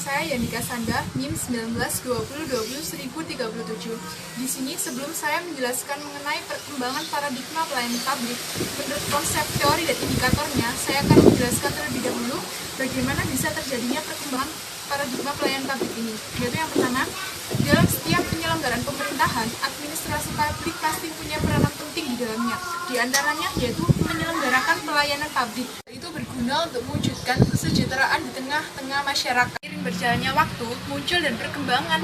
saya Yanika Sanda, NIM 1920201037. Di sini sebelum saya menjelaskan mengenai perkembangan paradigma pelayanan publik, menurut konsep teori dan indikatornya, saya akan menjelaskan terlebih dahulu bagaimana bisa terjadinya perkembangan paradigma pelayanan publik ini. Yaitu yang pertama, dalam setiap penyelenggaraan pemerintahan, administrasi publik pasti punya peranan penting di dalamnya. Di antaranya yaitu menyelenggarakan pelayanan publik. Itu berguna untuk mewujudkan kesejahteraan di tengah-tengah masyarakat. Seiring berjalannya waktu, muncul dan perkembangan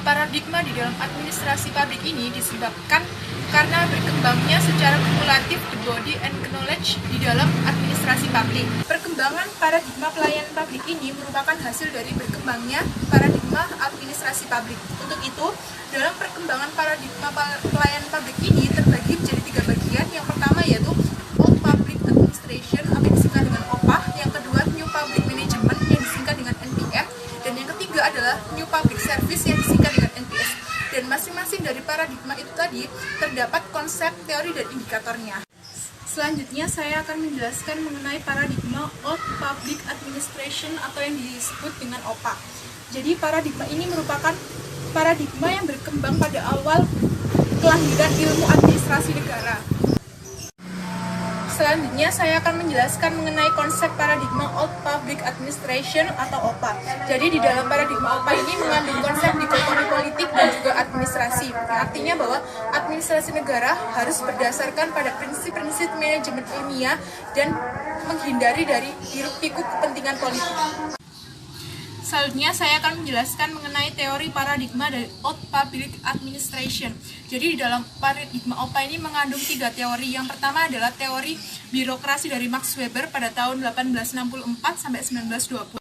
paradigma di dalam administrasi publik ini disebabkan karena berkembangnya secara kumulatif the body and knowledge di dalam administrasi publik. Perkembangan paradigma pelayanan publik ini merupakan hasil dari berkembangnya paradigma administrasi publik. Untuk itu, dalam perkembangan paradigma pelayanan publik ini terbagi menjadi 3 bagian. Yang pertama yaitu Old Public Administration atau yang disingkat dengan OPA, yang kedua New Public Management yang disingkat dengan NPM, dan yang ketiga adalah New Public Service yang disingkat dengan NPS. Dan masing-masing dari paradigma itu tadi terdapat konsep, teori, dan indikatornya. Selanjutnya saya akan menjelaskan mengenai paradigma Old Public Administration atau yang disebut dengan OPA. Jadi paradigma ini merupakan paradigma yang berkembang pada awal kelahiran ilmu administrasi negara. Selanjutnya saya akan menjelaskan mengenai konsep paradigma Old Public Administration atau OPA. Jadi di dalam paradigma OPA ini mengandung konsep dikotomi politik dan juga administrasi. Artinya bahwa administrasi negara harus berdasarkan pada prinsip-prinsip manajemen ilmiah dan menghindari dari hiruk-pikuk kepentingan politik. Selanjutnya saya akan menjelaskan mengenai teori paradigma dari Old Public Administration. Jadi di dalam paradigma OPA ini mengandung 3 teori. Yang pertama adalah teori birokrasi dari Max Weber pada tahun 1864 sampai 1920.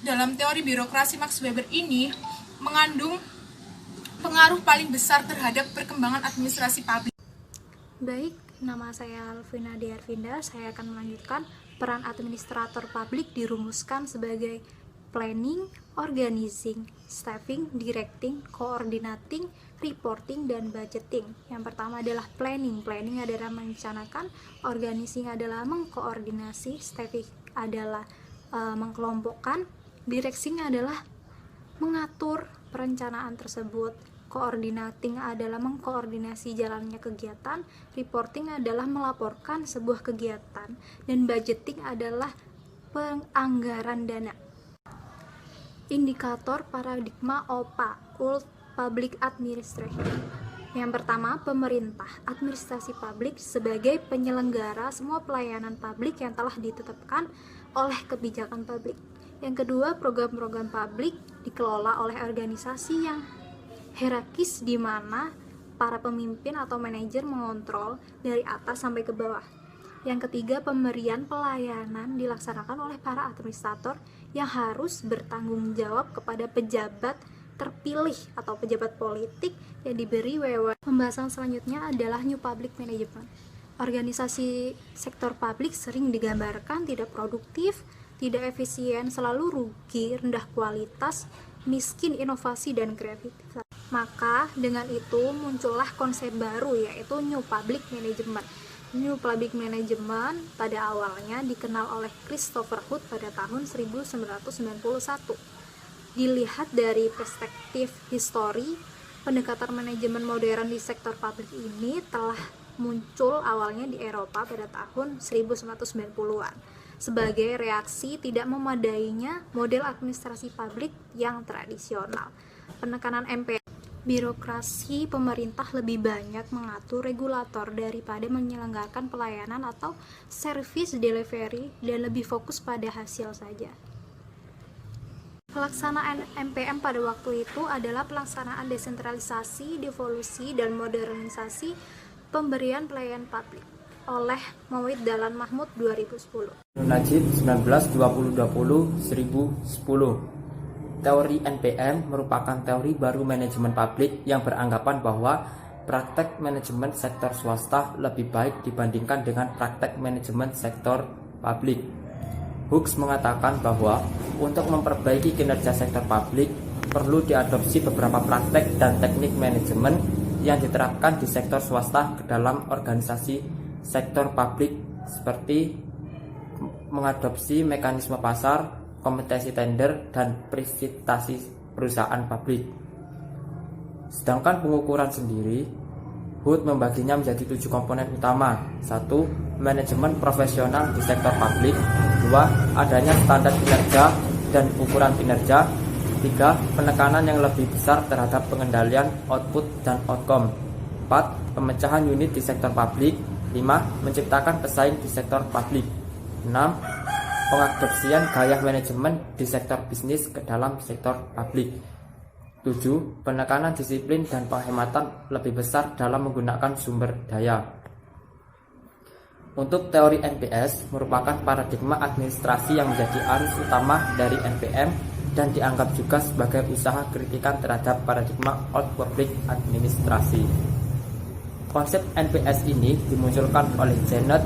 Dalam teori birokrasi Max Weber ini mengandung pengaruh paling besar terhadap perkembangan administrasi publik. Baik, nama saya Alvina Diarvinda. Saya akan melanjutkan peran administrator publik dirumuskan sebagai planning, organizing, staffing, directing, coordinating, reporting, dan budgeting. Yang pertama adalah planning. Planning adalah merencanakan, organizing adalah mengkoordinasi, staffing adalah mengkelompokkan, directing adalah mengatur perencanaan tersebut, coordinating adalah mengkoordinasi jalannya kegiatan, reporting adalah melaporkan sebuah kegiatan, dan budgeting adalah penganggaran dana. Indikator paradigma OPA, Old Public Administration. Yang pertama, pemerintah, administrasi publik sebagai penyelenggara semua pelayanan publik yang telah ditetapkan oleh kebijakan publik. Yang kedua, program-program publik dikelola oleh organisasi yang hierarkis di mana para pemimpin atau manajer mengontrol dari atas sampai ke bawah. Yang ketiga, pemberian pelayanan dilaksanakan oleh para administrator yang harus bertanggung jawab kepada pejabat terpilih atau pejabat politik yang diberi wewenang. Pembahasan selanjutnya adalah New Public Management. Organisasi sektor publik sering digambarkan tidak produktif, tidak efisien, selalu rugi, rendah kualitas, miskin inovasi dan kreativitas. Maka dengan itu muncullah konsep baru yaitu New Public Management. New Public Management pada awalnya dikenal oleh Christopher Hood pada tahun 1991. Dilihat dari perspektif histori, pendekatan manajemen modern di sektor publik ini telah muncul awalnya di Eropa pada tahun 1990-an sebagai reaksi tidak memadainya model administrasi publik yang tradisional. Penekanan MPM, birokrasi pemerintah lebih banyak mengatur regulator daripada menyelenggarakan pelayanan atau service delivery dan lebih fokus pada hasil saja. Pelaksanaan MPM pada waktu itu adalah pelaksanaan desentralisasi, devolusi, dan modernisasi pemberian pelayanan publik oleh Mauid Dahlan Mahmud 2010. Najib 1920-2010. Teori NPM merupakan teori baru manajemen publik yang beranggapan bahwa praktek manajemen sektor swasta lebih baik dibandingkan dengan praktek manajemen sektor publik. Hooks mengatakan bahwa untuk memperbaiki kinerja sektor publik perlu diadopsi beberapa praktek dan teknik manajemen yang diterapkan di sektor swasta ke dalam organisasi sektor publik seperti mengadopsi mekanisme pasar, kompetensi tender, dan prestasi perusahaan publik. Sedangkan pengukuran sendiri, HUT membaginya menjadi 7 komponen utama. 1. Manajemen profesional di sektor publik. 2. Adanya standar kinerja dan ukuran kinerja. 3. Penekanan yang lebih besar terhadap pengendalian output dan outcome. 4. Pemecahan unit di sektor publik. 5. Menciptakan pesaing di sektor publik. 6. Pengadopsian gaya manajemen di sektor bisnis ke dalam sektor publik. 7. Penekanan disiplin dan penghematan lebih besar dalam menggunakan sumber daya. Untuk teori NPS merupakan paradigma administrasi yang menjadi arus utama dari NPM dan dianggap juga sebagai usaha kritikan terhadap paradigma Old Public Administrasi. Konsep NPS ini dimunculkan oleh Janet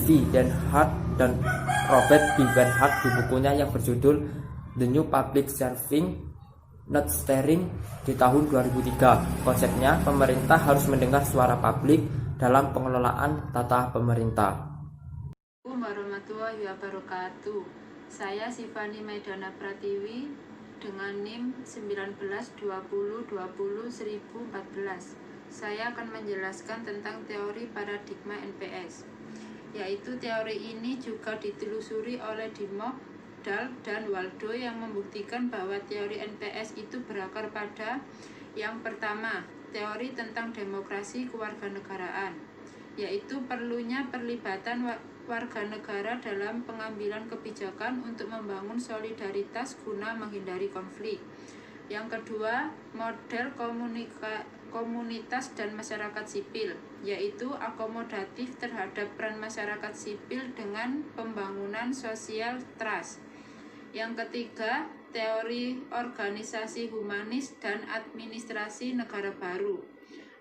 V. Denhart dan Robert B. Bernhardt di bukunya yang berjudul The New Public Serving Not Steering di tahun 2003. Konsepnya, pemerintah harus mendengar suara publik dalam pengelolaan tata pemerintah. Assalamualaikum warahmatullahi wabarakatuh. Saya Sifani Maidana Pratiwi dengan NIM 1920201014. Saya akan menjelaskan tentang teori paradigma NPS, yaitu teori ini juga ditelusuri oleh Dimock, Dahl, dan Waldo yang membuktikan bahwa teori NPS itu berakar pada yang pertama, teori tentang demokrasi kewarganegaraan, yaitu perlunya perlibatan warga negara dalam pengambilan kebijakan untuk membangun solidaritas guna menghindari konflik. Yang kedua, model komunitas dan masyarakat sipil, yaitu akomodatif terhadap peran masyarakat sipil dengan pembangunan sosial trust. Yang ketiga, teori organisasi humanis dan administrasi negara baru.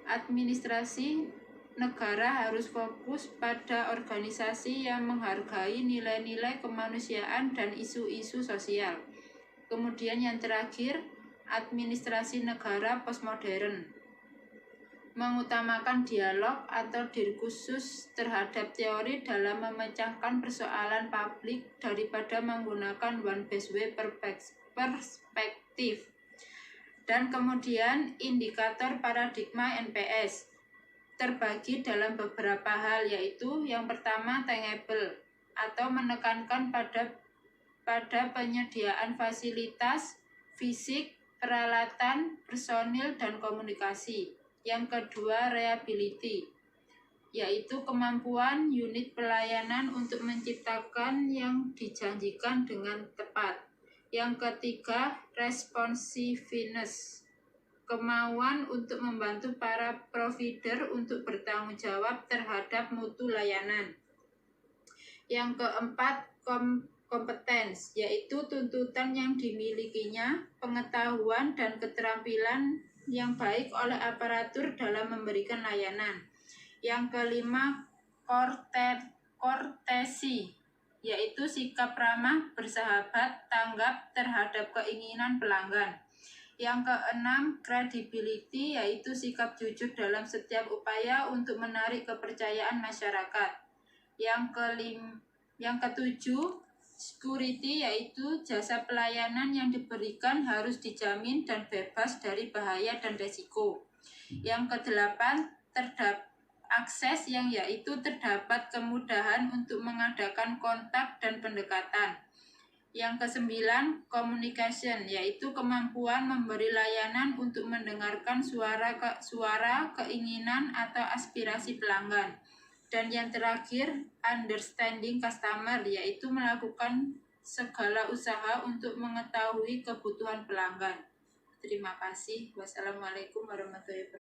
Administrasi negara harus fokus pada organisasi yang menghargai nilai-nilai kemanusiaan dan isu-isu sosial. Kemudian yang terakhir, administrasi negara postmodern mengutamakan dialog atau diskursus terhadap teori dalam memecahkan persoalan publik daripada menggunakan one best way perspektif. Dan kemudian indikator paradigma NPS terbagi dalam beberapa hal, yaitu yang pertama tangible atau menekankan pada penyediaan fasilitas fisik, peralatan, personil, dan komunikasi. Yang kedua, reliability, yaitu kemampuan unit pelayanan untuk menciptakan yang dijanjikan dengan tepat. Yang ketiga, responsiveness, kemauan untuk membantu para provider untuk bertanggung jawab terhadap mutu layanan. Yang keempat, competence, yaitu tuntutan yang dimilikinya, pengetahuan dan keterampilan yang baik oleh aparatur dalam memberikan layanan. Yang kelima, courtesy, yaitu sikap ramah, bersahabat, tanggap terhadap keinginan pelanggan. Yang keenam, credibility, yaitu sikap jujur dalam setiap upaya untuk menarik kepercayaan masyarakat. Yang ketujuh, security, yaitu jasa pelayanan yang diberikan harus dijamin dan bebas dari bahaya dan resiko. Yang kedelapan, akses, yang yaitu terdapat kemudahan untuk mengadakan kontak dan pendekatan. Yang kesembilan, communication, yaitu kemampuan memberi layanan untuk mendengarkan suara, keinginan atau aspirasi pelanggan. Dan yang terakhir, understanding customer, yaitu melakukan segala usaha untuk mengetahui kebutuhan pelanggan. Terima kasih. Wassalamualaikum warahmatullahi wabarakatuh.